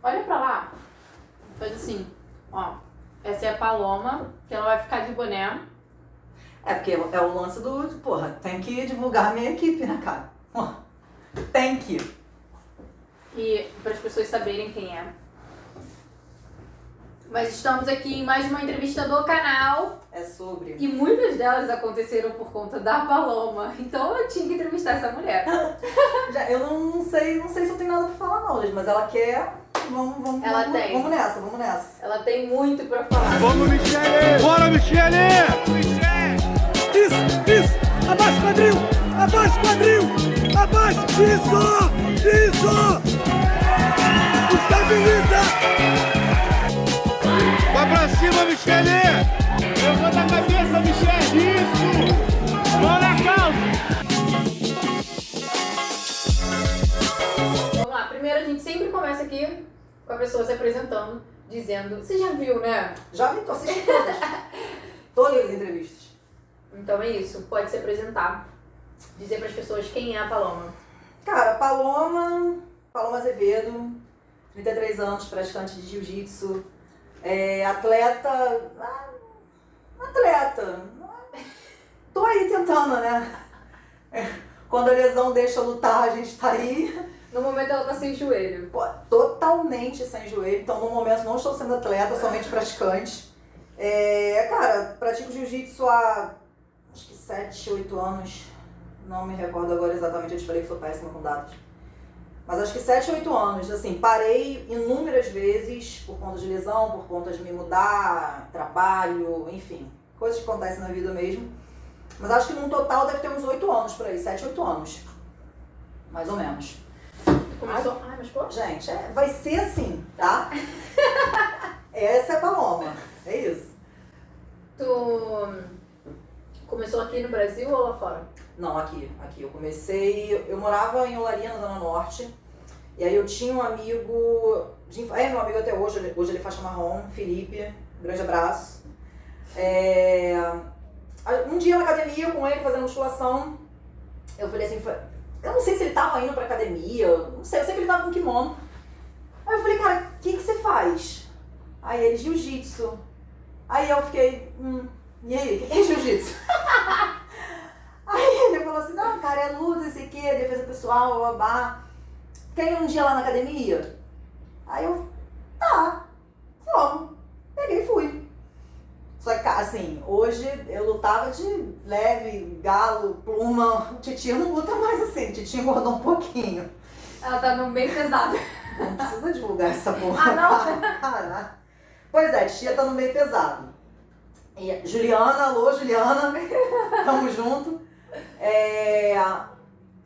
olha pra lá. Faz assim, ó. Essa é a Paloma, que ela vai ficar de boné. É porque é o lance do, porra, tem que divulgar a minha equipe, né, cara? Tem que. E para as pessoas saberem quem é. Mas estamos aqui em mais uma entrevista do canal. É sobre. E muitas delas aconteceram por conta da Paloma. Então eu tinha que entrevistar essa mulher. Eu não sei se eu tenho nada pra falar não, gente, mas ela quer. Vamos nessa. Ela tem muito pra falar. Vamos, Michele! Bora, Michele! Isso! Abaixa o quadril! Abaixa o quadril! Abaixa! Isso! Estabiliza! Vai pra cima, Michele! Levanta a cabeça, Michele! Isso! Mão na calça! Vamos lá, primeiro a gente sempre começa aqui com a pessoa se apresentando, dizendo... Você já viu, né? Já vi, tô assistindo todas. Todas as entrevistas. Então é isso, pode se apresentar. Dizer para as pessoas quem é a Paloma. Cara, Paloma Azevedo, 33 anos, praticante de jiu-jitsu, atleta. Tô aí tentando, né? Quando a lesão deixa eu lutar, a gente tá aí. No momento ela tá sem joelho. Pô, totalmente sem joelho, então no momento não estou sendo atleta, somente praticante. Cara, pratico jiu-jitsu há acho que 7, 8 anos. Não me recordo agora exatamente, eu te falei que sou péssima com dados. Mas acho que 7, 8 anos, assim, parei inúmeras vezes por conta de lesão, por conta de me mudar, trabalho, enfim, coisas que acontecem na vida mesmo. Mas acho que no total deve ter uns 8 anos por aí, 7, 8 anos. Mais ou menos. Começou... Ai, mas pô... Gente, vai ser assim, tá? Essa é a Paloma, é isso. Tu começou aqui no Brasil ou lá fora? Não, aqui. Eu comecei... Eu morava em Olaria, na Zona Norte. E aí eu tinha um amigo... meu amigo até hoje ele é faixa marrom, Felipe. Grande abraço. Um dia na academia com ele, fazendo musculação, eu falei assim... Eu não sei se ele tava indo pra academia, não sei, eu sei que ele tava com kimono. Aí eu falei, cara, o que você faz? Aí ele, jiu-jitsu. Aí eu fiquei, e aí, o que é jiu-jitsu? Aí ele falou assim, não, cara, é luta, não sei o que, defesa pessoal, babá. Quer ir um dia lá na academia? Aí eu, tá, vamos. Peguei e fui. Só que, assim, hoje eu lutava de leve, galo, pluma. O Titinho não luta mais assim, o Titinho engordou um pouquinho. Ela tá no bem pesado. Não precisa divulgar essa porra. Ah, não? Caralho. Pois é, Titia tá no meio pesado. E Juliana, alô Juliana, tamo junto.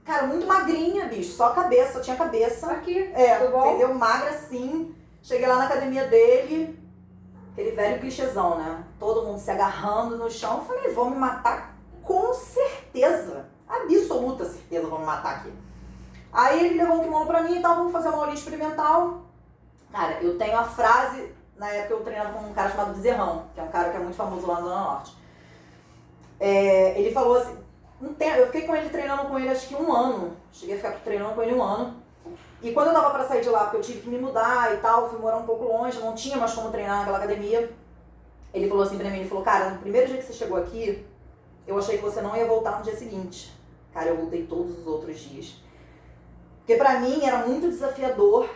Cara, muito magrinha, bicho, só cabeça, só tinha cabeça. Aqui, tudo bom? Entendeu? Magra assim. Cheguei lá na academia dele, aquele velho clichêzão, né? Todo mundo se agarrando no chão. Eu falei, vão me matar com certeza. Absoluta certeza vão me matar aqui. Aí ele levou um kimono pra mim e tal, vamos fazer uma aulinha experimental. Cara, eu tenho a frase, na época eu treinava com um cara chamado Bezerrão, que é um cara que é muito famoso lá na Zona Norte. Ele falou assim, eu fiquei com ele treinando com ele acho que 1 ano. Cheguei a ficar treinando com ele 1 ano. E quando eu tava pra sair de lá, porque eu tive que me mudar e tal, fui morar um pouco longe, não tinha mais como treinar naquela academia. Ele falou assim pra mim, ele falou, cara, no primeiro dia que você chegou aqui, eu achei que você não ia voltar no dia seguinte. Cara, eu voltei todos os outros dias. Porque pra mim era muito desafiador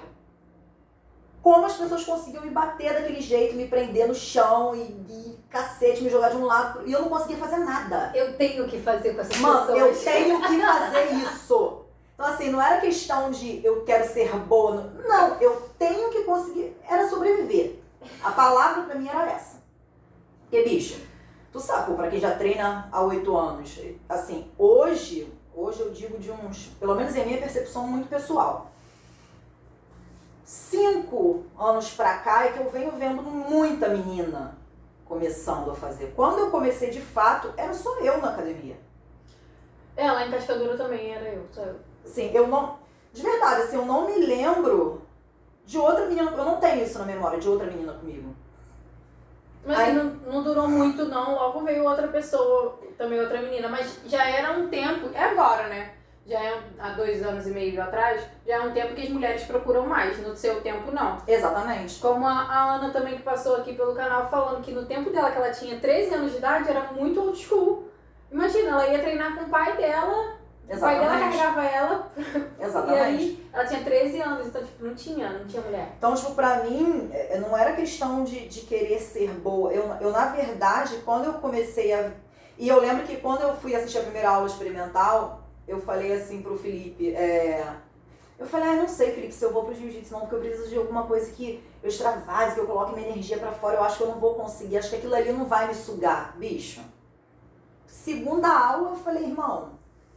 como as pessoas conseguiam me bater daquele jeito, me prender no chão e cacete, me jogar de um lado, e eu não conseguia fazer nada. Eu tenho que fazer com essas Mano, pessoas. eu tenho que fazer isso. Então assim, não era questão de eu quero ser boa, não, eu tenho que conseguir, era sobreviver. A palavra pra mim era essa. Porque, bicho, tu sabe, pô, pra quem já treina há 8 anos, assim, hoje eu digo de uns, pelo menos em minha percepção muito pessoal, 5 anos pra cá é que eu venho vendo muita menina começando a fazer. Quando eu comecei de fato, era só eu na academia. Lá em Cascadura também era eu, só eu. Assim, eu não, de verdade, assim, eu não me lembro de outra menina, eu não tenho isso na memória, de outra menina comigo. Mas Aí- não durou muito não, logo veio outra pessoa, também outra menina, mas já era um tempo, é agora, né? já é há 2 anos e meio atrás, já é um tempo que as mulheres procuram mais, no seu tempo não. Exatamente. Como a Ana também que passou aqui pelo canal falando que no tempo dela, que ela tinha 13 anos de idade, era muito old school. Imagina, ela ia treinar com o pai dela, o pai dela carregava ela, Exatamente. e aí ela tinha 13 anos, então tipo, não tinha mulher. Então, tipo, pra mim, não era questão de querer ser boa. Eu, na verdade, quando eu comecei a... E eu lembro que quando eu fui assistir a primeira aula experimental, eu falei assim pro Felipe, eu falei, não sei, Felipe, se eu vou pro jiu-jitsu não, porque eu preciso de alguma coisa que eu extravase, que eu coloque minha energia pra fora, eu acho que eu não vou conseguir, acho que aquilo ali não vai me sugar. Bicho, segunda aula eu falei, irmão,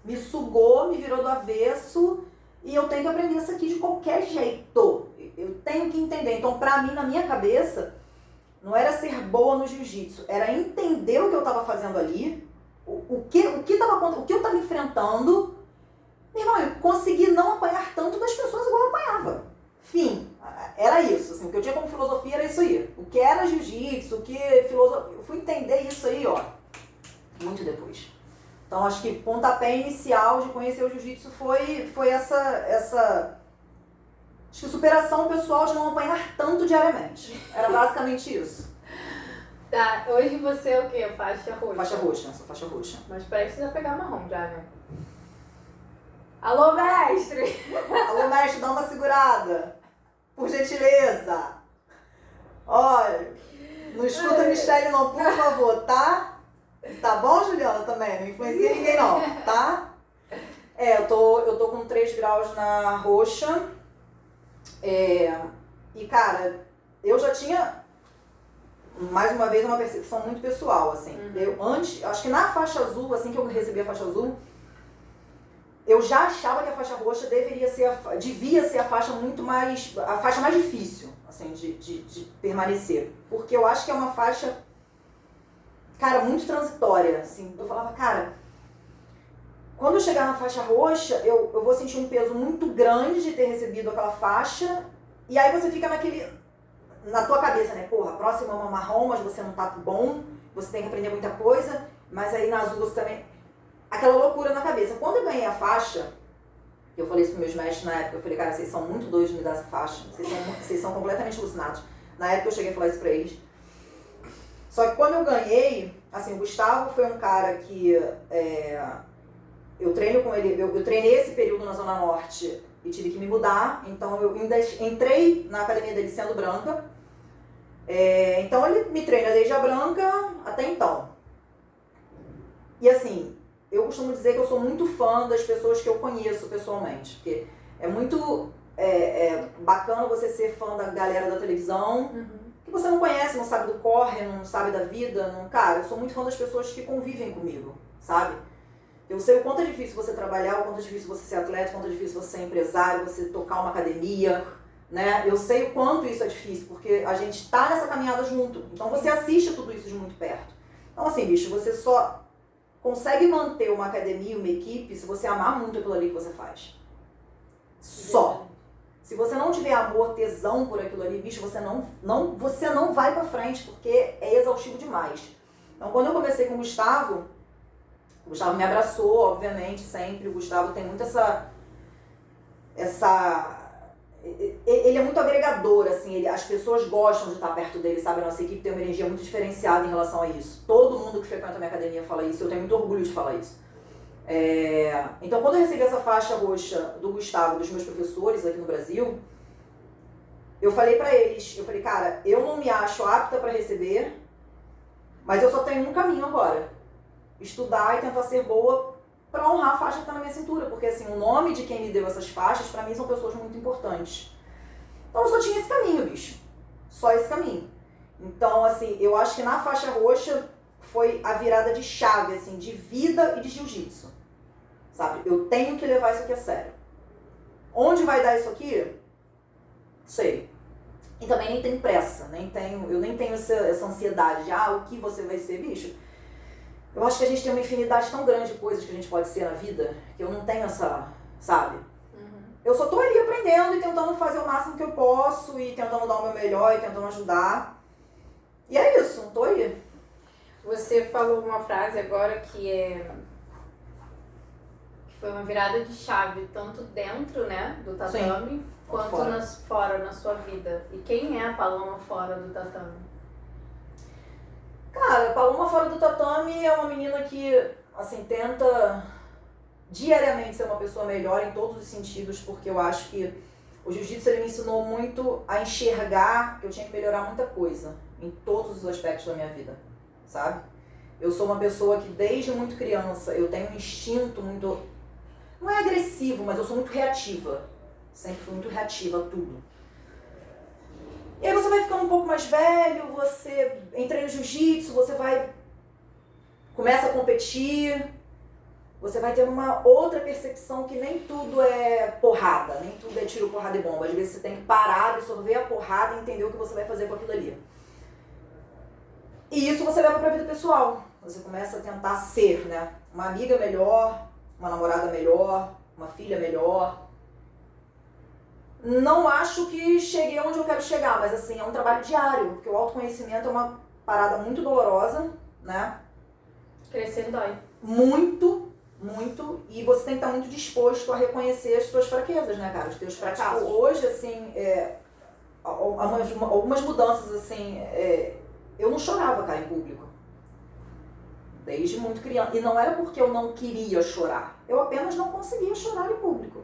me sugou, me virou do avesso e eu tenho que aprender isso aqui de qualquer jeito. Eu tenho que entender. Então, pra mim, na minha cabeça, não era ser boa no jiu-jitsu, era entender o que eu tava fazendo ali, o que eu tava enfrentando. Meu irmão, eu consegui não apanhar tanto das pessoas igual eu apanhava. Fim, era isso, assim, o que eu tinha como filosofia era isso aí. O que era jiu-jitsu, o que filosofia, eu fui entender isso aí, ó, muito depois. Então, acho que pontapé inicial de conhecer o jiu-jitsu foi essa acho que superação pessoal de não apanhar tanto diariamente. Era basicamente isso. Tá, hoje você é o quê? Faixa roxa? Faixa roxa, sou faixa roxa. Mas parece que você vai pegar marrom já, né? Alô, mestre! Alô, mestre, dá uma segurada. Por gentileza. Olha, não escuta a Michelle não, por favor, tá? Tá bom, Juliana, também? Não influencia ninguém não, tá? Eu tô com 3 graus na roxa. E, cara, eu já tinha, mais uma vez, uma percepção muito pessoal, assim. Eu antes, acho que na faixa azul, assim que eu recebi a faixa azul, eu já achava que a faixa roxa devia ser a faixa mais difícil, assim, de permanecer. Porque eu acho que é uma faixa, cara, muito transitória, assim. Eu falava, cara, quando eu chegar na faixa roxa, eu vou sentir um peso muito grande de ter recebido aquela faixa, e aí você fica na tua cabeça, né? Porra, a próxima é uma marrom, mas você não tá bom, você tem que aprender muita coisa, mas aí na azul você também... Aquela loucura na cabeça. Quando eu ganhei a faixa, eu falei isso pros meus mestres na época, eu falei, cara, vocês são muito doidos de me dar essa faixa, vocês são completamente alucinados. Na época eu cheguei a falar isso pra eles. Só que quando eu ganhei, assim, o Gustavo foi um cara que eu treino com ele, eu treinei esse período na Zona Norte e tive que me mudar, então eu ainda entrei na academia dele sendo branca. Então ele me treina desde a branca até então. E assim, eu costumo dizer que eu sou muito fã das pessoas que eu conheço pessoalmente, porque é muito bacana você ser fã da galera da televisão, que você não conhece, não sabe do corre, não sabe da vida, não... Cara, eu sou muito fã das pessoas que convivem comigo, sabe? Eu sei o quanto é difícil você trabalhar, o quanto é difícil você ser atleta, o quanto é difícil você ser empresário, você tocar uma academia, né? Eu sei o quanto isso é difícil, porque a gente tá nessa caminhada junto, então você assiste tudo isso de muito perto. Então assim, bicho, você só consegue manter uma academia, uma equipe, se você amar muito aquilo ali que você faz. Só. Se você não tiver amor, tesão por aquilo ali, bicho, você não vai pra frente, porque é exaustivo demais. Então, quando eu comecei com o Gustavo me abraçou, obviamente, sempre. O Gustavo tem muito ele é muito agregador, assim, as pessoas gostam de estar perto dele, sabe? A nossa equipe tem uma energia muito diferenciada em relação a isso. Todo mundo que frequenta a minha academia fala isso, eu tenho muito orgulho de falar isso. Então, quando eu recebi essa faixa roxa do Gustavo, dos meus professores aqui no Brasil, eu falei pra eles, cara, eu não me acho apta pra receber, mas eu só tenho um caminho agora. Estudar e tentar ser boa pra honrar a faixa que tá na minha cintura, porque assim, o nome de quem me deu essas faixas, pra mim, são pessoas muito importantes. Então eu só tinha esse caminho, bicho. Só esse caminho. Então, assim, eu acho que na faixa roxa foi a virada de chave, assim, de vida e de jiu-jitsu. Sabe? Eu tenho que levar isso aqui a sério. Onde vai dar isso aqui? Sei. E também nem tenho pressa, eu nem tenho essa ansiedade de, o que você vai ser, bicho? Eu acho que a gente tem uma infinidade tão grande de coisas que a gente pode ser na vida, que eu não tenho essa, sabe? Eu só tô ali aprendendo e tentando fazer o máximo que eu posso, e tentando dar o meu melhor, e tentando ajudar. E é isso, tô aí. Você falou uma frase agora que Foi uma virada de chave, tanto dentro, né, do tatame, quanto fora, na sua vida. E quem é a Paloma fora do tatame? Cara, a Paloma fora do tatame é uma menina que, assim, tenta diariamente ser uma pessoa melhor em todos os sentidos, porque eu acho que o jiu-jitsu ele me ensinou muito a enxergar que eu tinha que melhorar muita coisa em todos os aspectos da minha vida, sabe? Eu sou uma pessoa que desde muito criança eu tenho um instinto muito, não é agressivo, mas eu sou muito reativa. Sempre fui muito reativa a tudo. E aí você vai ficando um pouco mais velho, você entra no jiu-jitsu, você começa a competir, você vai ter uma outra percepção que nem tudo é porrada, nem tudo é tiro, porrada e bomba. Às vezes você tem que parar, absorver a porrada e entender o que você vai fazer com aquilo ali. E isso você leva pra vida pessoal. Você começa a tentar ser, né? Uma amiga melhor, uma namorada melhor, uma filha melhor. Não acho que cheguei onde eu quero chegar, mas assim, é um trabalho diário, porque o autoconhecimento é uma parada muito dolorosa, né? Crescer dói. Muito, e você tem que estar muito disposto a reconhecer as suas fraquezas, né, cara? Os teus fracassos. Hoje, assim, algumas mudanças, assim, eu não chorava, cara, em público. Desde muito criança. E não era porque eu não queria chorar. Eu apenas não conseguia chorar em público.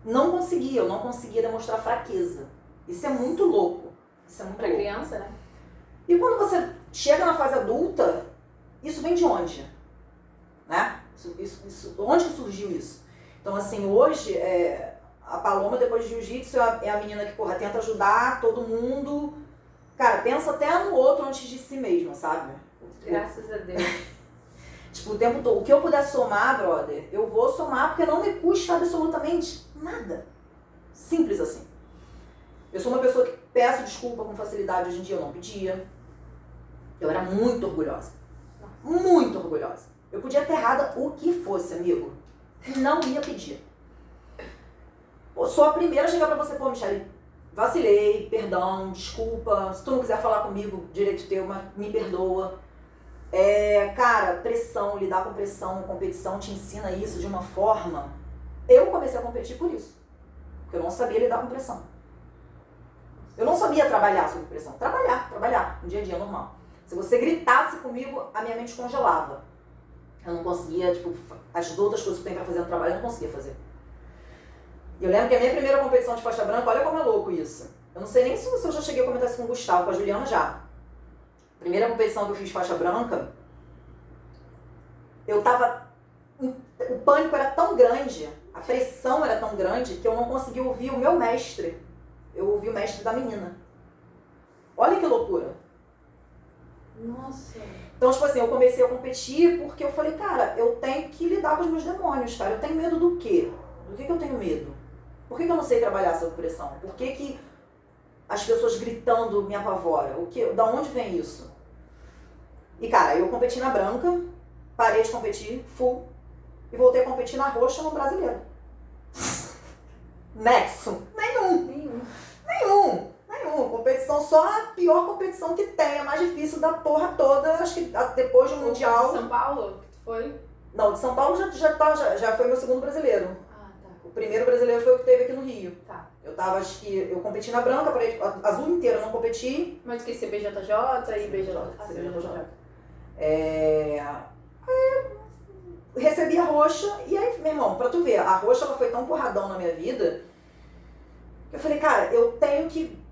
Eu não conseguia demonstrar fraqueza. Isso é muito louco. Isso é muito pra louco. Criança, né? E quando você chega na fase adulta, isso vem de onde? Né? Onde que surgiu isso? Então, assim, hoje, a Paloma, depois de jiu-jitsu, é a menina que, porra, tenta ajudar todo mundo. Cara, pensa até no outro antes de si mesma, sabe? Graças a Deus. Tipo, o tempo todo. O que eu puder somar, brother, eu vou somar porque não me custa absolutamente nada. Simples assim. Eu sou uma pessoa que peço desculpa com facilidade. Hoje em dia eu não pedia. Eu era muito orgulhosa. Muito orgulhosa. Eu podia ter errado o que fosse, amigo. Não ia pedir. Eu sou a primeira a chegar pra você, pô, Michele, vacilei, perdão, desculpa. Se tu não quiser falar comigo, direito teu, mas me perdoa. Cara, pressão, lidar com pressão, competição te ensina isso de uma forma. Eu comecei a competir por isso. Porque eu não sabia lidar com pressão. Eu não sabia trabalhar sob pressão. Trabalhar, no dia a dia, normal. Se você gritasse comigo, a minha mente congelava. Eu não conseguia, tipo, as outras coisas que tem pra fazer no trabalho, eu não conseguia fazer. E eu lembro que a minha primeira competição de faixa branca, olha como é louco isso. Eu não sei nem se eu já cheguei a comentar isso com o Gustavo, com a Juliana já. Primeira competição que eu fiz faixa branca, o pânico era tão grande, a pressão era tão grande, que eu não conseguia ouvir o meu mestre. Eu ouvi o mestre da menina. Olha que loucura. Nossa. Então, tipo assim, eu comecei a competir porque eu falei, cara, eu tenho que lidar com os meus demônios, cara. Eu tenho medo do quê? Do que eu tenho medo? Por que eu não sei trabalhar sob pressão? Por que as pessoas gritando me apavoram? Da onde vem isso? E, cara, eu competi na branca, parei de competir, full, e voltei a competir na roxa no brasileiro. Nexo? Nenhum. Competição, só a pior competição que tem, a mais difícil da porra toda, acho que depois do Mundial. De São Paulo? Que foi? Não, de São Paulo já foi meu segundo brasileiro. Ah, tá. O primeiro brasileiro foi o que teve aqui no Rio. Tá. Eu competi na branca, parei, azul inteira eu não competi. Mas que CBJJ e BJJ? CBJJ. Recebi a roxa, e aí, meu irmão, pra tu ver, a roxa ela foi tão porradão na minha vida, que eu falei, cara, eu tenho que...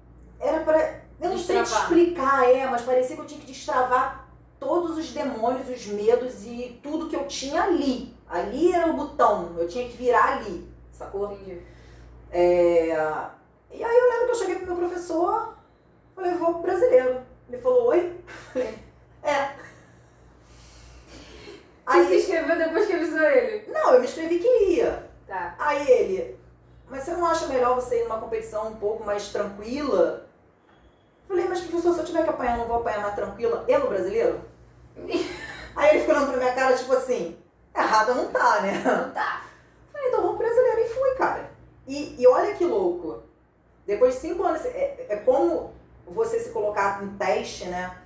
Eu não sei te explicar, mas parecia que eu tinha que destravar todos os demônios, os medos e tudo que eu tinha ali. Ali era o botão, eu tinha que virar ali, sacou? Entendi. E aí eu lembro que eu cheguei pro meu professor, falei, vou pro brasileiro. Ele falou, oi? Aí você escreveu depois que avisou ele? Não, eu me inscrevi que ia. Tá. Aí ele, mas você não acha melhor você ir numa competição um pouco mais tranquila? Eu falei, mas professor, se eu tiver que apanhar, não vou apanhar mais tranquila? Eu no brasileiro? Aí ele ficou olhando pra minha cara, tipo assim, errada não tá, né? Não tá. Eu falei, então vamos pro brasileiro. E fui, cara. E olha que louco. Depois de 5 anos, é como você se colocar em teste, né?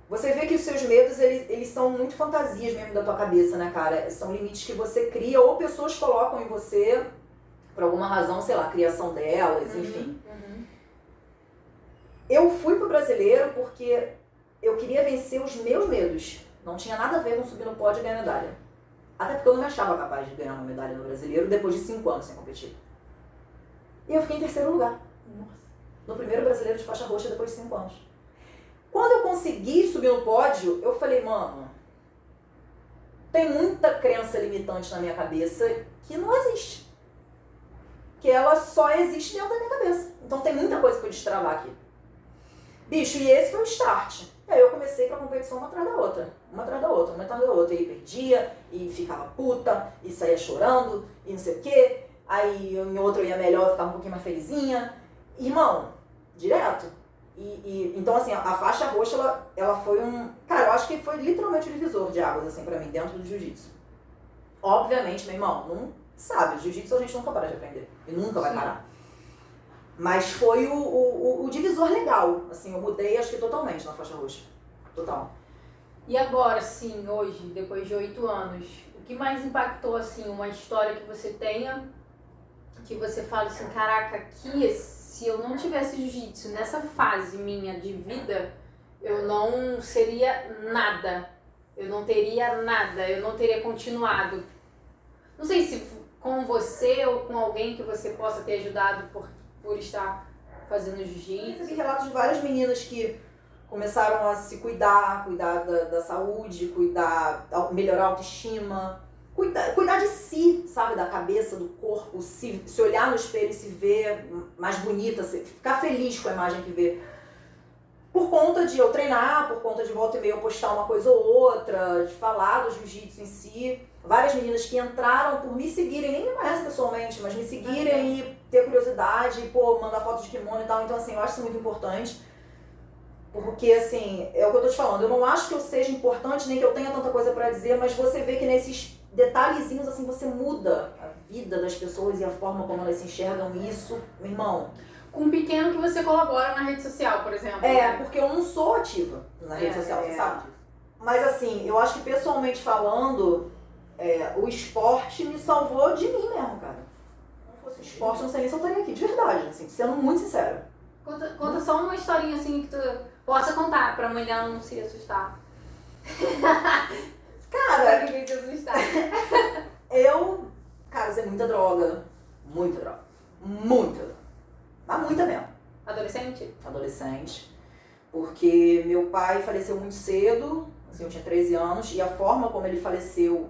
Você vê que os seus medos, eles são muito fantasias mesmo da tua cabeça, né, cara? São limites que você cria ou pessoas colocam em você por alguma razão, sei lá, criação delas, enfim. Eu fui pro Brasileiro porque eu queria vencer os meus medos. Não tinha nada a ver com subir no pódio e ganhar medalha. Até porque eu não me achava capaz de ganhar uma medalha no Brasileiro depois de 5 anos sem competir. E eu fiquei em 3º lugar. Nossa. No primeiro Brasileiro de faixa roxa depois de 5 anos. Quando eu consegui subir no pódio, eu falei, mano, tem muita crença limitante na minha cabeça que não existe. Que ela só existe dentro da minha cabeça. Então tem muita coisa pra eu destravar aqui. Bicho, e esse foi o start. E aí eu comecei pra competição uma atrás da outra. Uma atrás da outra, uma atrás da outra. E perdia, e ficava puta, e saía chorando, e não sei o quê. Aí em outra eu ia melhor, eu ficava um pouquinho mais felizinha. Irmão, direto. Então assim, a faixa roxa, ela foi um... Cara, eu acho que foi literalmente um divisor de águas, assim, pra mim, dentro do jiu-jitsu. Obviamente, meu irmão, não sabe, jiu-jitsu a gente nunca para de aprender. E nunca vai parar. Mas foi o divisor legal, assim, eu mudei acho que totalmente na faixa roxa. Total. E agora, sim, hoje, depois de 8 anos, o que mais impactou, assim, uma história que você tenha, que você fala assim, caraca, aqui, se eu não tivesse jiu-jitsu nessa fase minha de vida, eu não seria nada. Eu não teria nada, eu não teria continuado. Não sei se com você ou com alguém que você possa ter ajudado por estar fazendo jiu-jitsu. Eu recebi relatos de várias meninas que começaram a se cuidar da saúde, melhorar a autoestima, cuidar de si, sabe, da cabeça, do corpo, se olhar no espelho e se ver mais bonita, ficar feliz com a imagem que vê. Por conta de eu treinar, por conta de volta e meia eu postar uma coisa ou outra, de falar do jiu-jitsu em si. Várias meninas que entraram por me seguirem, nem me conhecem pessoalmente, mas me seguirem e ter curiosidade, pô, mandar foto de kimono e tal. Então, assim, eu acho isso muito importante. Porque, assim, é o que eu tô te falando, eu não acho que eu seja importante, nem que eu tenha tanta coisa pra dizer, mas você vê que nesses detalhezinhos, assim, você muda a vida das pessoas e a forma como elas se enxergam isso. Meu irmão... Com um pequeno que você colabora na rede social, por exemplo. Porque eu não sou ativa na rede social, você sabe disso. Mas, assim, eu acho que pessoalmente falando... o esporte me salvou de mim mesmo, cara. Se não fosse esporte, eu não sei nem se eu estaria aqui, de verdade, assim, sendo muito sincera. Conta só uma historinha assim que tu possa contar pra mãe dela não se assustar. Cara, pra ninguém se assustar. Cara, usei muita droga. Muita droga. Muita. Mas muita mesmo. Adolescente? Adolescente. Porque meu pai faleceu muito cedo, assim, eu tinha 13 anos, e a forma como ele faleceu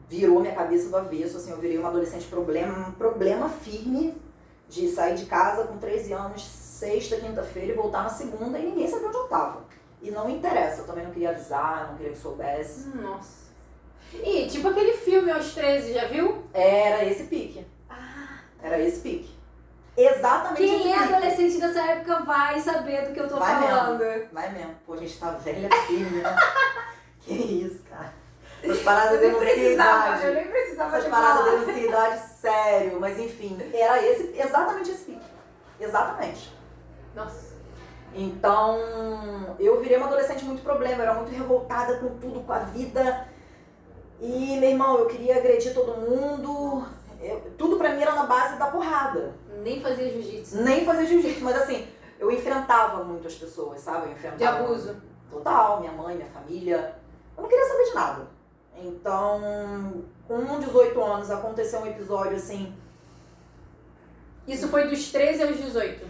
virou minha cabeça do avesso, assim, eu virei uma adolescente um problema firme de sair de casa com 13 anos, sexta, quinta-feira e voltar na segunda e ninguém sabia onde eu tava. E não me interessa, eu também não queria avisar, não queria que soubesse. Nossa. E tipo aquele filme aos 13, já viu? Era esse pique. Era esse pique. Exatamente esse pique. Quem é adolescente dessa época vai saber do que eu tô falando. Vai mesmo. Pô, a gente tá velha firme, né? Que isso, cara. Essas paradas denunciam idade. Eu nem precisava Essas paradas denunciam idade, sério. Mas enfim, era exatamente esse pique. Exatamente. Nossa. Então, eu virei uma adolescente muito problema. Eu era muito revoltada com tudo, com a vida. E, meu irmão, eu queria agredir todo mundo. Tudo pra mim era na base da porrada. Nem fazia jiu-jitsu. Nem fazia jiu-jitsu, mas assim, eu enfrentava muito as pessoas, sabe? Eu enfrentava de abuso. Total, minha mãe, minha família. Eu não queria saber de nada. Então, com 18 anos, aconteceu um episódio assim... Isso foi dos 13 aos 18?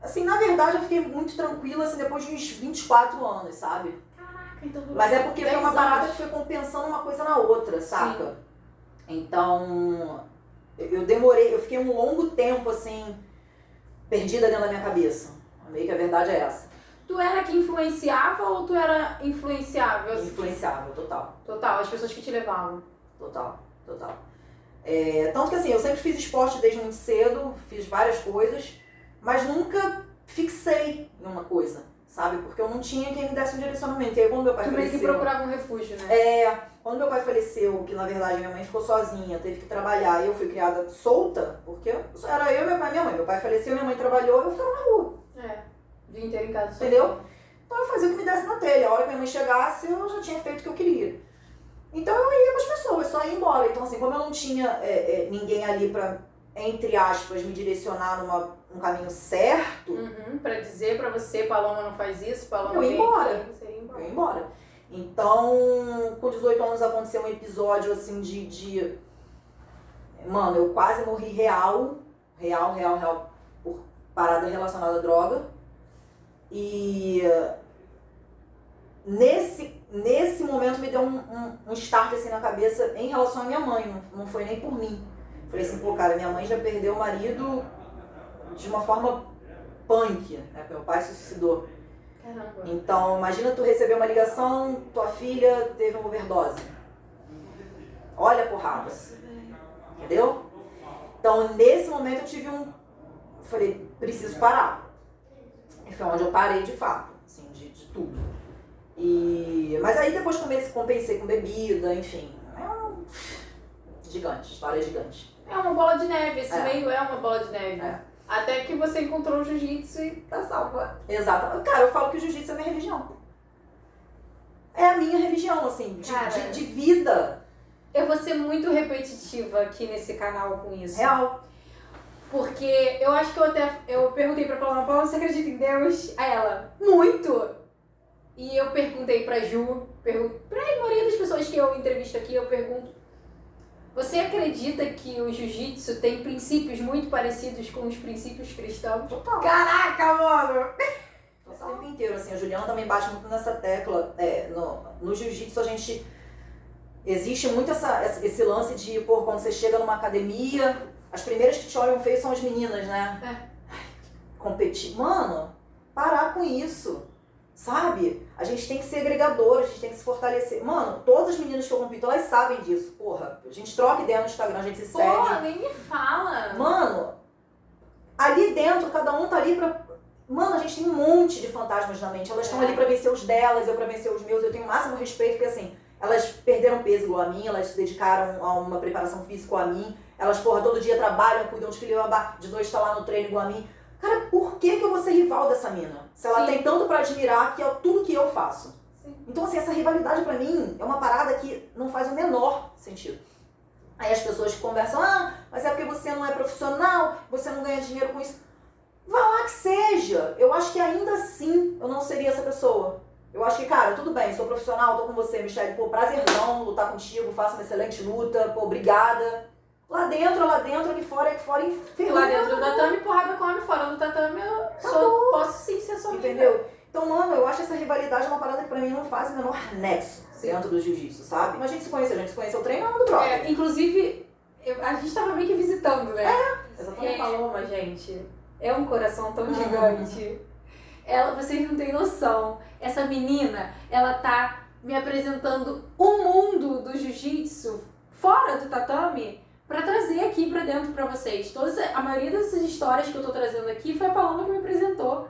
Assim, na verdade, eu fiquei muito tranquila assim, depois de uns 24 anos, sabe? Caraca, então durou. Mas é porque foi uma parada anos. que foi compensando uma coisa na outra, saca? Sim. Então, eu fiquei um longo tempo, assim, perdida dentro da minha cabeça. Meio que a verdade é essa. Tu era que influenciava ou tu era influenciável? Influenciável, total. Total, as pessoas que te levavam. Total. Tanto que assim, eu sempre fiz esporte desde muito cedo, fiz várias coisas, mas nunca fixei em uma coisa, sabe? Porque eu não tinha quem me desse um direcionamento. E aí quando meu pai faleceu... Tu meio que procurava um refúgio, né? Quando meu pai faleceu, que na verdade minha mãe ficou sozinha, teve que trabalhar, e eu fui criada solta, porque era eu, meu pai e minha mãe. Meu pai faleceu, minha mãe trabalhou, eu ficava na rua. O dia inteiro em casa. Entendeu? Então eu fazia o que me desse na telha. A hora que minha mãe chegasse, eu já tinha feito o que eu queria. Então eu ia com as pessoas, só ia embora. Então assim, como eu não tinha ninguém ali pra, entre aspas, me direcionar num caminho certo... Pra dizer pra você, Paloma não faz isso, Paloma eu ia embora. Aqui, você ia embora. Eu ia embora. Então, com 18 anos aconteceu um episódio assim de... Mano, eu quase morri real, por parada relacionada à droga. E nesse momento me deu um start assim na cabeça em relação à minha mãe, não foi nem por mim. Falei assim, pô, cara, minha mãe já perdeu o marido de uma forma punk, né? Porque meu pai se suicidou. Caramba. Então, imagina tu receber uma ligação, tua filha teve uma overdose. Olha a porrada. Entendeu? Então, nesse momento eu tive falei, preciso parar. E foi onde eu parei de fato, assim, de tudo. Mas aí depois compensei com bebida, enfim. Gigante, história gigante. É uma bola de neve, esse meio é uma bola de neve. Até que você encontrou o jiu-jitsu e tá salva. Exato. Cara, eu falo que o jiu-jitsu é minha religião. É a minha religião, assim, de vida. Eu vou ser muito repetitiva aqui nesse canal com isso. Real. Porque eu acho que eu perguntei pra Paloma, você acredita em Deus? A ela, muito! E eu perguntei pra Ju, pra maioria das pessoas que eu entrevisto aqui, eu pergunto, você acredita que o jiu-jitsu tem princípios muito parecidos com os princípios cristãos? Total. Caraca, mano! O tempo inteiro, assim, a Juliana também bate muito nessa tecla. No jiu-jitsu existe muito esse lance de, pô, quando você chega numa academia, as primeiras que te olham feio são as meninas, né? Competir. Mano, parar com isso, sabe? A gente tem que ser agregador, a gente tem que se fortalecer. Mano, todas as meninas que eu compito, elas sabem disso. Porra, a gente troca ideia no Instagram, a gente se segue. Porra, nem me fala. Mano, ali dentro, cada um tá ali pra... Mano, a gente tem um monte de fantasmas na mente. Elas estão ali pra vencer os delas, eu pra vencer os meus. Eu tenho o máximo respeito, porque assim, elas perderam peso igual a mim, elas se dedicaram a uma preparação física igual a mim. Elas, porra, todo dia trabalham, cuidam dos filhos, de noite tá lá no treino igual a mim. Cara, por que eu vou ser rival dessa mina? Se ela tem tanto pra admirar, que é tudo que eu faço. Sim. Então, assim, essa rivalidade pra mim é uma parada que não faz o menor sentido. Aí as pessoas que conversam, mas é porque você não é profissional, você não ganha dinheiro com isso. Vá lá que seja. Eu acho que ainda assim eu não seria essa pessoa. Eu acho que, cara, tudo bem, sou profissional, tô com você, Michelle, pô, prazerzão lutar contigo, faço uma excelente luta, pô, obrigada. Lá dentro, aqui fora, ferrou. Lá dentro do tatame, porrada come, fora do tatame, posso sim ser sua amiga. Entendeu? Então, mano, eu acho essa rivalidade uma parada que pra mim não faz o menor nexo dentro do jiu-jitsu, sabe? Mas a gente se conheceu treinando, brother. Inclusive, a gente tava meio que visitando, né? Exatamente. Paloma, gente, é um coração tão gigante. Vocês não têm noção. Essa menina, ela tá me apresentando o mundo do jiu-jitsu fora do tatame pra trazer aqui pra dentro pra vocês. A maioria dessas histórias que eu tô trazendo aqui foi a Paloma que me apresentou.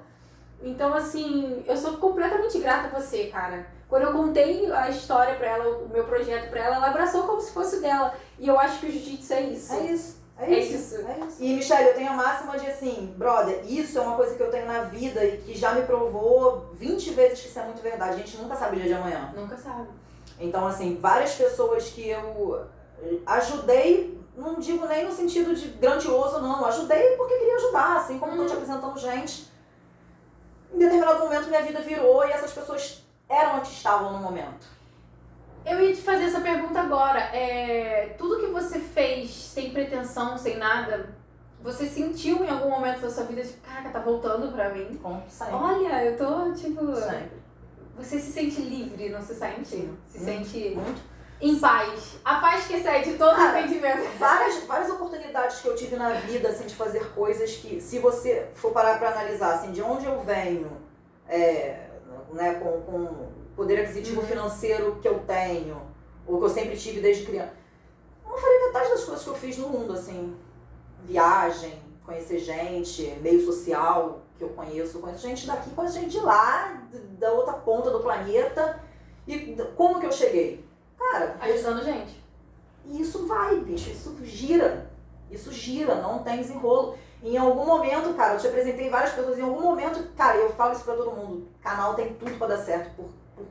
Então, assim, eu sou completamente grata a você, cara. Quando eu contei a história pra ela, o meu projeto pra ela, ela abraçou como se fosse dela. E eu acho que o jiu-jitsu é isso. É isso. E, Michelle, eu tenho a máxima de assim, brother, isso é uma coisa que eu tenho na vida e que já me provou 20 vezes que isso é muito verdade. A gente nunca sabe o dia de amanhã. Nunca sabe. Então, assim, várias pessoas que eu ajudei, não digo nem no sentido de grandioso, não. Ajudei porque queria ajudar, assim como eu tô te apresentando gente. Em determinado momento minha vida virou e essas pessoas eram onde estavam no momento. Eu ia te fazer essa pergunta agora. Tudo que você fez sem pretensão, sem nada, você sentiu em algum momento da sua vida, tipo, caraca, tá voltando pra mim? Sempre. Olha, eu tô, tipo... Sempre. Você se sente livre, não se sente? Sim. Se sente muito. Em paz. A paz que excede todo entendimento. Várias oportunidades que eu tive na vida, assim, de fazer coisas que, se você for parar pra analisar, assim, de onde eu venho, né, com poder aquisitivo financeiro que eu tenho, ou que eu sempre tive desde criança, eu não faria metade das coisas que eu fiz no mundo, assim, viagem, conhecer gente, meio social que eu conheço gente daqui, conheço gente de lá, da outra ponta do planeta, e como que eu cheguei? Cara, ajudando gente. E isso vai, bicho, isso gira, não tem desenrolo. Em algum momento, cara, eu te apresentei várias pessoas, em algum momento, cara, eu falo isso pra todo mundo, o canal tem tudo pra dar certo,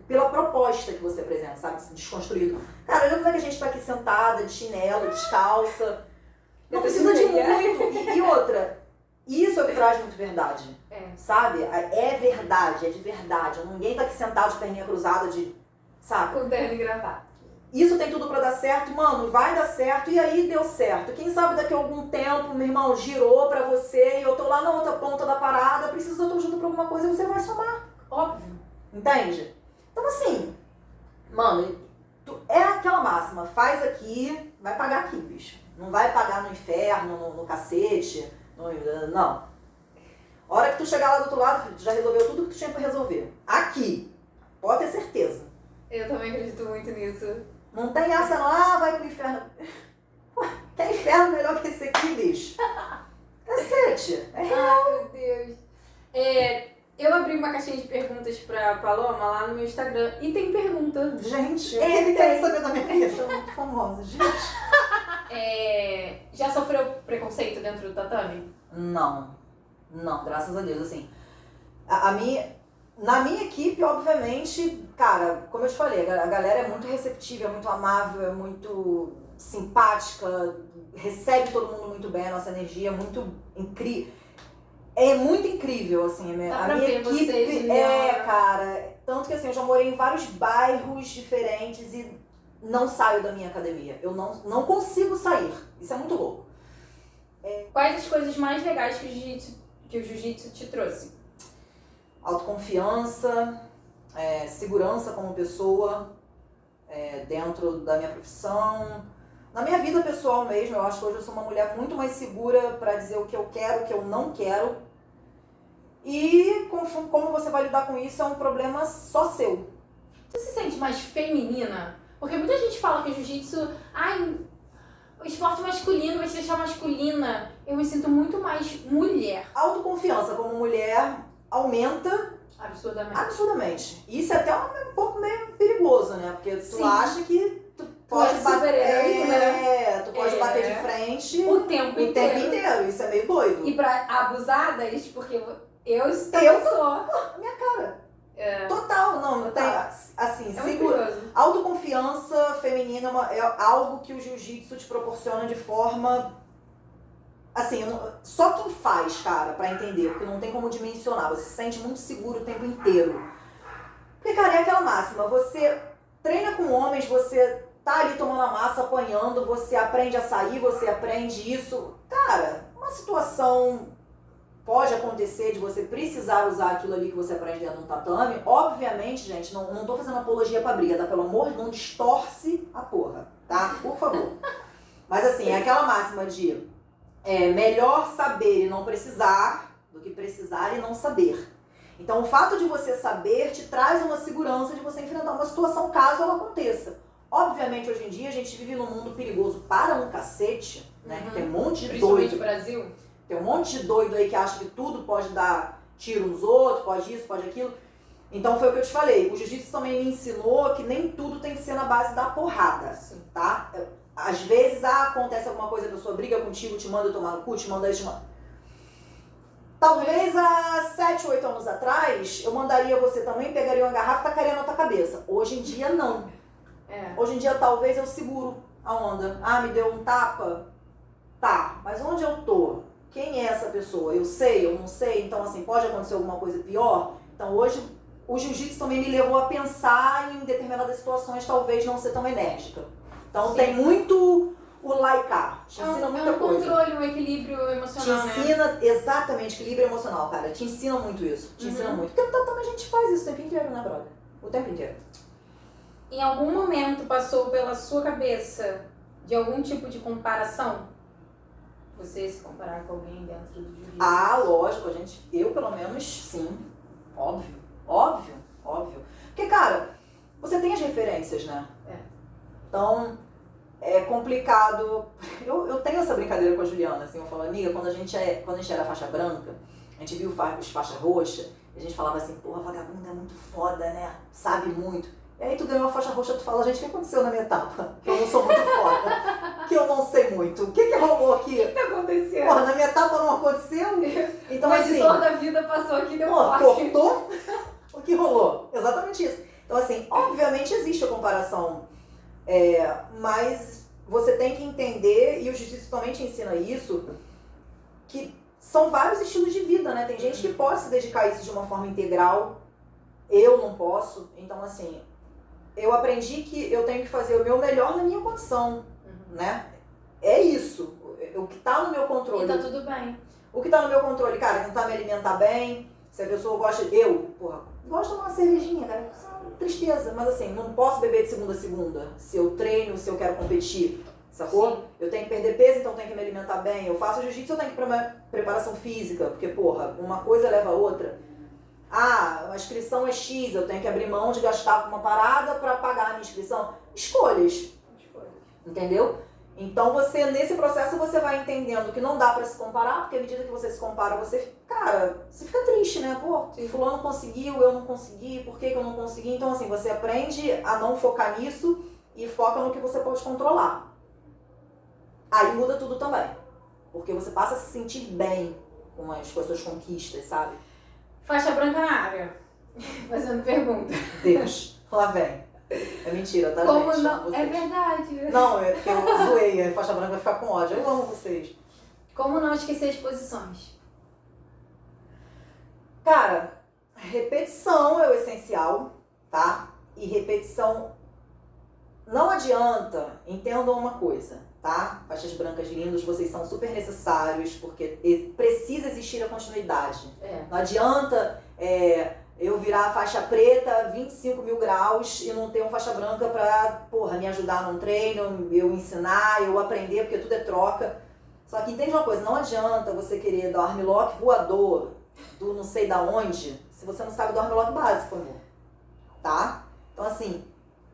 pela proposta que você apresenta, sabe, desconstruído. Cara, olha como é que a gente tá aqui sentada, de chinelo, descalça, não precisa de muito. E outra, isso é o que traz muito verdade, sabe? É verdade, é de verdade. Ninguém tá aqui sentado de perninha cruzada, sabe? Com terno e gravata. Isso tem tudo pra dar certo, mano, vai dar certo, e aí deu certo. Quem sabe daqui a algum tempo, meu irmão, girou pra você, e eu tô lá na outra ponta da parada, preciso da tua ajuda pra alguma coisa, e você vai somar. Óbvio. Entende? Então assim, mano, é aquela máxima, faz aqui, vai pagar aqui, bicho. Não vai pagar no inferno, no cacete, não. A hora que tu chegar lá do outro lado, filho, tu já resolveu tudo que tu tinha pra resolver. Aqui, pode ter certeza. Eu também acredito muito nisso. Não tem essa não, vai pro inferno. Que inferno melhor que esse aqui, bicho? Cacete. Ai, meu Deus. Eu abri uma caixinha de perguntas pra Paloma lá no meu Instagram e tem pergunta. Gente, ele quer saber da minha vida. Eu sou muito famosa, gente. Já sofreu preconceito dentro do tatame? Não, graças a Deus, assim. Na minha equipe, obviamente, cara, como eu te falei, a galera é muito receptiva, é muito amável, é muito simpática, recebe todo mundo muito bem, a nossa energia é muito incrível. É muito incrível, assim, Dá a pra minha ver equipe vocês, né? cara, tanto que assim, eu já morei em vários bairros diferentes e não saio da minha academia. Eu não consigo sair. Isso é muito louco. Quais as coisas mais legais que o jiu-jitsu te trouxe? Autoconfiança, segurança como pessoa, dentro da minha profissão. Na minha vida pessoal mesmo, eu acho que hoje eu sou uma mulher muito mais segura para dizer o que eu quero, o que eu não quero. E como você vai lidar com isso é um problema só seu. Você se sente mais feminina? Porque muita gente fala que o jiu-jitsu, o esporte masculino vai te deixar masculina. Eu me sinto muito mais mulher. Autoconfiança como mulher aumenta Absurdamente. Isso é até um pouco meio perigoso, né? Porque tu acha que tu pode bater, tu pode bater de frente o tempo inteiro. Isso é meio doido. E pra abusadas, porque eu sou. Minha cara. Total, não tem. Assim, curioso. Autoconfiança feminina é algo que o jiu-jitsu te proporciona de forma. Assim, só quem faz, cara, pra entender, porque não tem como dimensionar, você se sente muito seguro o tempo inteiro. Porque, cara, é aquela máxima, você treina com homens, você tá ali tomando a massa, apanhando, você aprende a sair, você aprende isso. Cara, uma situação pode acontecer de você precisar usar aquilo ali que você aprende dentro de um tatame. Obviamente, gente, não tô fazendo apologia pra briga, tá? Pelo amor de Deus, não distorce a porra, tá? Por favor. Mas assim, é aquela máxima de melhor saber e não precisar do que precisar e não saber. Então o fato de você saber te traz uma segurança de você enfrentar uma situação caso ela aconteça. Obviamente hoje em dia a gente vive num mundo perigoso para um cacete, né? Que tem um monte de doido. Principalmente no Brasil. Tem um monte de doido aí que acha que tudo pode dar tiro nos outros, pode isso, pode aquilo. Então foi o que eu te falei, o jiu-jitsu também me ensinou que nem tudo tem que ser na base da porrada, tá? Às vezes, acontece alguma coisa, a pessoa briga contigo, te manda tomar no cu, te manda isso, te manda... Talvez há 7, 8 anos atrás, eu mandaria você também, pegaria uma garrafa e tacaria na tua cabeça. Hoje em dia, não. Hoje em dia, talvez eu seguro a onda. Me deu um tapa? Tá, mas onde eu tô? Quem é essa pessoa? Eu sei, eu não sei? Então, assim, pode acontecer alguma coisa pior? Então, hoje, o jiu-jitsu também me levou a pensar em determinadas situações, talvez não ser tão enérgica. Então tem muito o laicar, te ensina muita coisa. Controle, um equilíbrio emocional, te ensina, exatamente, equilíbrio emocional, cara. Te ensina muito isso, te ensina muito. Porque também a gente faz isso o tempo inteiro, né, brother? O tempo inteiro. Em algum momento passou pela sua cabeça de algum tipo de comparação? Você se comparar com alguém dentro do jiu-jitsu? Lógico, eu pelo menos sim. Óbvio. Porque, cara, você tem as referências, né? Então, é complicado. Eu tenho essa brincadeira com a Juliana, assim, eu falo, amiga, quando a gente era faixa branca, a gente viu os faixa roxa, e a gente falava assim, porra, vagabunda é muito foda, né? Sabe muito. E aí tu ganhou a faixa roxa, tu fala, gente, o que aconteceu na minha etapa? Que eu não sou muito foda, que eu não sei muito. O que rolou aqui? O que tá acontecendo? Porra, na minha etapa não aconteceu? Então, O assim, editor da vida passou aqui e deu porra, corte. cortou o que rolou. Exatamente isso. Então, assim, obviamente existe a comparação, mas você tem que entender, e o jiu-jitsu também te ensina isso, que são vários estilos de vida, né? Tem gente que pode se dedicar a isso de uma forma integral, eu não posso. Então, assim, eu aprendi que eu tenho que fazer o meu melhor na minha condição, né? É isso. O que tá no meu controle. E tá tudo bem. O que tá no meu controle, cara, tentar me alimentar bem. Se a pessoa gosta... gosto de tomar uma cervejinha, cara. Isso é uma tristeza. Mas assim, não posso beber de segunda a segunda. Se eu treino, se eu quero competir, sacou? Sim. Eu tenho que perder peso, então tenho que me alimentar bem. Eu faço jiu-jitsu, eu tenho que ir pra uma preparação física. Porque, porra, uma coisa leva a outra. Ah, a inscrição é X, eu tenho que abrir mão de gastar com uma parada pra pagar a minha inscrição. Escolhas. Entendeu? Então você, nesse processo, você vai entendendo que não dá pra se comparar, porque à medida que você se compara, você fica triste, né? Pô, fulano conseguiu, eu não consegui, por que eu não consegui? Então, assim, você aprende a não focar nisso e foca no que você pode controlar. Aí muda tudo também. Porque você passa a se sentir bem com as suas conquistas, sabe? Faixa branca na área. Fazendo pergunta. Deus, lá vem. É mentira, tá, Como gente? não? Vocês. É verdade. Não, é porque eu zoei, a faixa branca vai ficar com ódio. Eu amo vocês. Como não esquecer as posições? Cara, repetição é o essencial, tá? E repetição não adianta, entendam uma coisa, tá? Faixas brancas lindos, vocês são super necessários, porque precisa existir a continuidade. Não adianta eu virar faixa preta, 25 mil graus e não ter uma faixa branca pra, porra, me ajudar num treino, eu ensinar, eu aprender, porque tudo é troca. Só que entende uma coisa, não adianta você querer dar armlock voador do não sei da onde, se você não sabe do armlock básico, amor. Tá? Então, assim,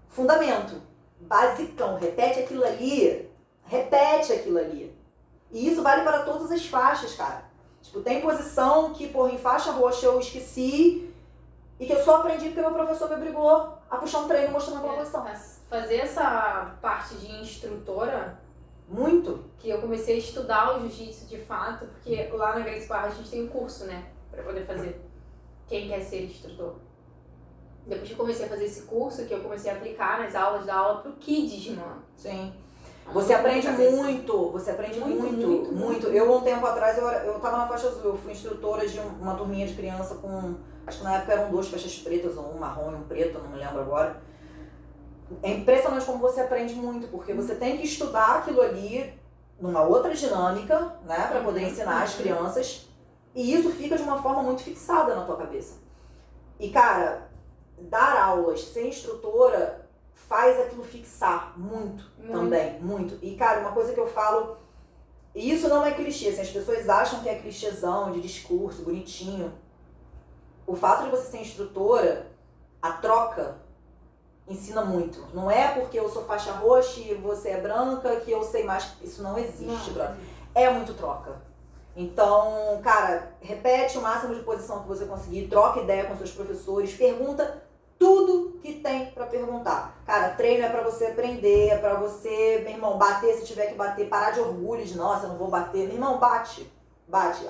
fundamento, basicão, repete aquilo ali. E isso vale para todas as faixas, cara. Tipo, tem posição que, porra, em faixa roxa eu esqueci e que eu só aprendi porque meu professor me obrigou a puxar um treino mostrando aquela posição. Fazer essa parte de instrutora, Muito. que eu comecei a estudar o jiu-jitsu de fato, porque lá na Grace Barra a gente tem um curso, né, pra poder fazer. Quem quer ser instrutor. Depois que eu comecei a fazer esse curso, que eu comecei a aplicar nas aulas, da aula pro Kids, mano. Sim. Você aprende muito, muito. Eu, um tempo atrás, eu tava na faixa azul, eu fui instrutora de uma turminha de criança com, acho que na época eram 2 faixas pretas, um marrom e um preto, não me lembro agora. É impressionante como você aprende muito, porque você tem que estudar aquilo ali numa outra dinâmica, né, pra poder ensinar as crianças, e isso fica de uma forma muito fixada na tua cabeça. E, cara, dar aulas sem instrutora faz aquilo fixar muito também, muito. E, cara, uma coisa que eu falo, e isso não é clichê, assim, as pessoas acham que é clichêzão, de discurso, bonitinho. O fato de você ser instrutora, a troca ensina muito. Não é porque eu sou faixa roxa e você é branca que eu sei mais. Isso não existe, brother. É muito troca. Então, cara, repete o máximo de posição que você conseguir, troca ideia com seus professores, pergunta tudo que tem pra perguntar. Cara, treino é pra você aprender, é pra você, meu irmão, bater se tiver que bater, parar de orgulho de, nossa, eu não vou bater. Meu irmão, bate,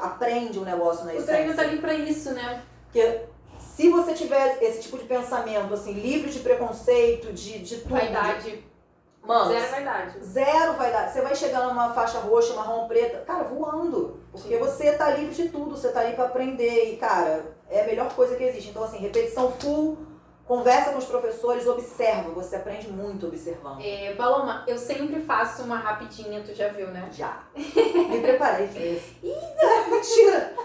aprende o negócio na essência. O treino tá ali pra isso, né? Porque se você tiver esse tipo de pensamento, assim, livre de preconceito, de tudo... Vaidade. Mano, Zero vaidade. Zero vaidade. Você vai chegar numa faixa roxa, marrom, preta, cara, voando. Porque você tá livre de tudo, você tá ali pra aprender. E, cara, é a melhor coisa que existe. Então, assim, repetição full, conversa com os professores, observa. Você aprende muito observando. Paloma, eu sempre faço uma rapidinha, tu já viu, né? Já. Me preparei pra isso. Mentira!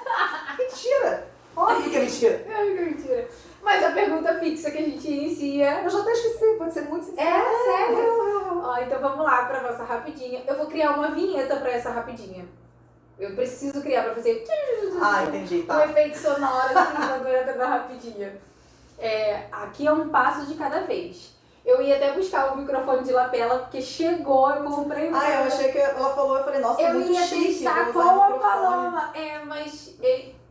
Mentira! Óbvio que é mentira. Mentira. Mas a pergunta fixa que a gente inicia... Eu já até esqueci, pode ser muito sincero. Sério? Ó, então vamos lá pra nossa rapidinha. Eu vou criar uma vinheta pra essa rapidinha. Eu preciso criar pra fazer... Entendi, um tá. efeito sonoro assim quando entra na rapidinha. Aqui é um passo de cada vez. Eu ia até buscar o microfone de lapela, porque chegou, eu comprei um. Eu achei que ela falou, eu falei, nossa, eu muito ia chique, testar vou com usar o a microfone. Paloma. Mas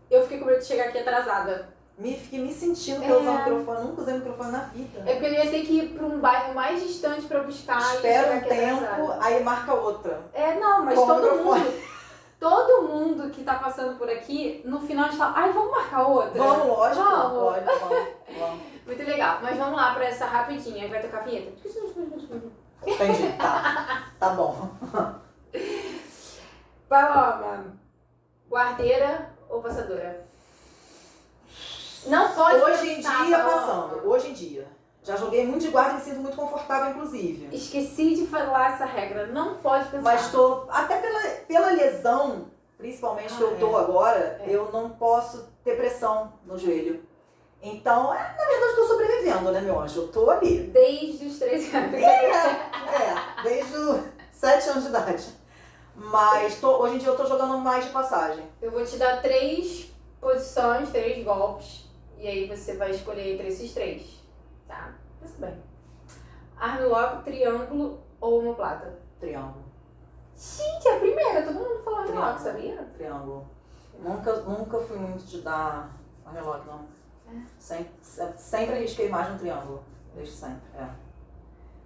eu fiquei com medo de chegar aqui atrasada. fiquei me sentindo que eu usava microfone. Eu nunca usei microfone na vida. É porque eu ia ter que ir pra um bairro mais distante pra buscar. Espera e um tempo, aí marca outra. Não, mas Com o todo microfone. mundo... Todo mundo que tá passando por aqui, no final a gente fala, vamos marcar outra? Vamos, lógico. Vamos. Vamos. Muito legal. Mas vamos lá pra essa rapidinha, que vai tocar a vinheta. Entendi, tá bom. Paloma, guardeira ou passadora? Não pode Hoje em pensar, dia, Paloma. passando. Hoje em dia. Já joguei muito de guarda e me sinto muito confortável, inclusive. Esqueci de falar essa regra. Não pode pensar. Mas tô, até pela lesão, principalmente que eu tô agora, eu não posso ter pressão no joelho. Então, na verdade, eu tô sobrevivendo, né, meu anjo? Eu tô ali. Desde os 13 anos. Desde os 7 anos de idade. Mas hoje em dia eu tô jogando mais de passagem. Eu vou te dar 3 posições, 3 golpes. E aí você vai escolher entre esses 3. Tá? Pensa bem. Armlock, triângulo ou omoplata? Triângulo. Gente, é a primeira. Todo mundo falou armlock, sabia? Triângulo. Nunca fui muito de dar armlock, não. Sempre arrisquei mais no triângulo. Desde sempre,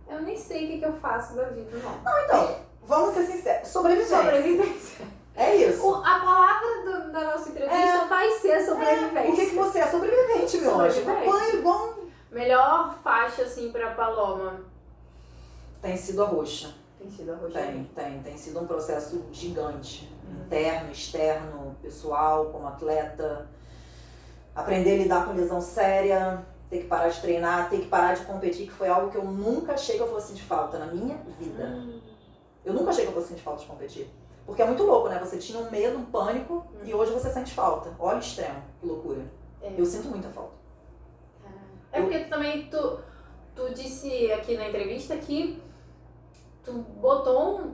Eu nem sei o que eu faço da vida, não. Não, então, vamos ser sinceros. Sobrevivência. Sobrevivência. É isso. A palavra da nossa entrevista vai ser sobrevivência. O que você é? Sobrevivente, meu anjo. Sobrevivente. Apanho igual. Melhor faixa, assim, pra Paloma? Tem sido a roxa. Tem sido a roxa. Tem sido um processo gigante. Interno, externo, pessoal, como atleta. Aprender a lidar com lesão séria, ter que parar de treinar, ter que parar de competir, que foi algo que eu nunca achei que eu fosse sentir falta na minha vida. Eu nunca achei que eu fosse sentir falta de competir. Porque é muito louco, né? Você tinha um medo, um pânico, e hoje você sente falta. Olha o extremo, que loucura. Eu sinto muita falta. É porque tu também, tu disse aqui na entrevista que tu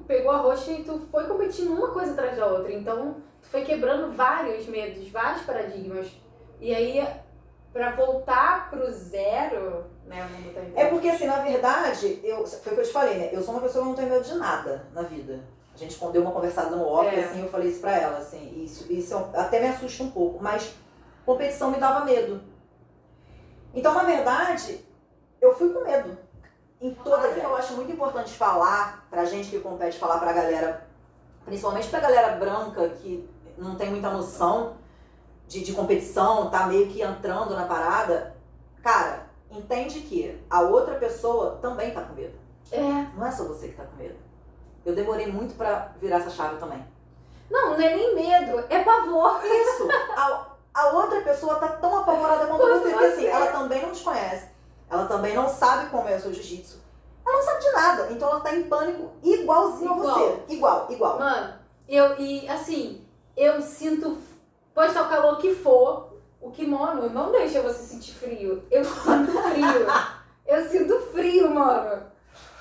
pegou a roxa e tu foi competindo uma coisa atrás da outra. Então, tu foi quebrando vários medos, vários paradigmas. E aí, pra voltar pro zero, né, vamos botar em É porque, assim, na verdade, foi o que eu te falei, né? Eu sou uma pessoa que não tem medo de nada na vida. A gente deu uma conversada no off, assim, eu falei isso pra ela, assim, isso até me assusta um pouco, mas competição me dava medo. Então, na verdade, eu fui com medo. Em todas que eu acho muito importante falar pra gente que compete, falar pra galera, principalmente pra galera branca que não tem muita noção de competição, tá meio que entrando na parada, cara, entende que a outra pessoa também tá com medo. Não é só você que tá com medo. Eu demorei muito pra virar essa chave também. Não é nem medo, é pavor. Isso! A outra pessoa tá tão apavorada quanto você, porque assim, ela também não te conhece. Ela também não sabe como é o seu jiu-jitsu. Ela não sabe de nada, então ela tá em pânico igualzinho a você. Igual. Mano, eu sinto, pode estar o calor que for, o kimono não deixa você sentir frio. Eu sinto frio. Eu sinto frio, mano.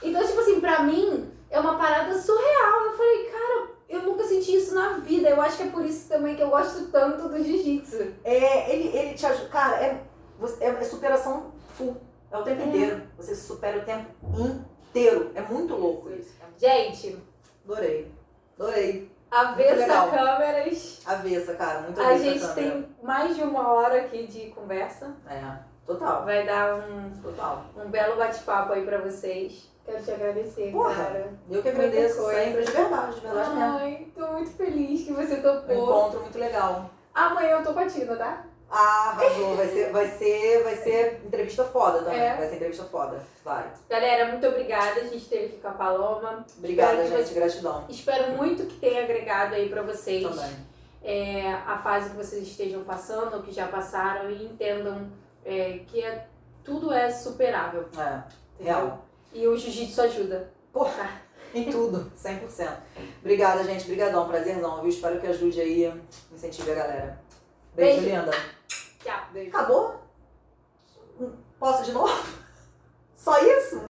Então, tipo assim, pra mim, é uma parada surreal. Eu falei, cara, eu nunca senti isso na vida. Eu acho que é por isso também que eu gosto tanto do jiu-jitsu. Ele te ajuda. Cara, é superação full. É o tempo inteiro. Você se supera o tempo inteiro. É muito louco isso. Gente, Adorei. avessa câmeras. Avessa, cara. Muito A avessa gente câmera. tem mais de 1 hora aqui de conversa. Total. Vai dar Total. um belo bate-papo aí pra vocês. Quero te agradecer, Porra, cara. Eu que agradeço Muita coisa. sempre, de verdade mesmo. Ai, tô muito feliz que você Um topou. encontro muito legal. Amanhã eu tô com a Tina, tá? Arrasou. Vai ser entrevista foda também. É. Vai ser entrevista foda. Vai. Galera, muito obrigada. A gente esteve aqui com a Paloma. Obrigada, Espero que gente. Gratidão. Espero muito que tenha agregado aí pra vocês Também. a fase que vocês estejam passando, ou que já passaram, e entendam que tudo é superável. Real. E o jiu-jitsu ajuda. Porra, em tudo, 100%. Obrigada, gente. Brigadão, prazerzão, viu? Espero que ajude aí, incentive a galera. Beijo, Beijo. linda. Tchau. Beijo. Acabou? Posso de novo?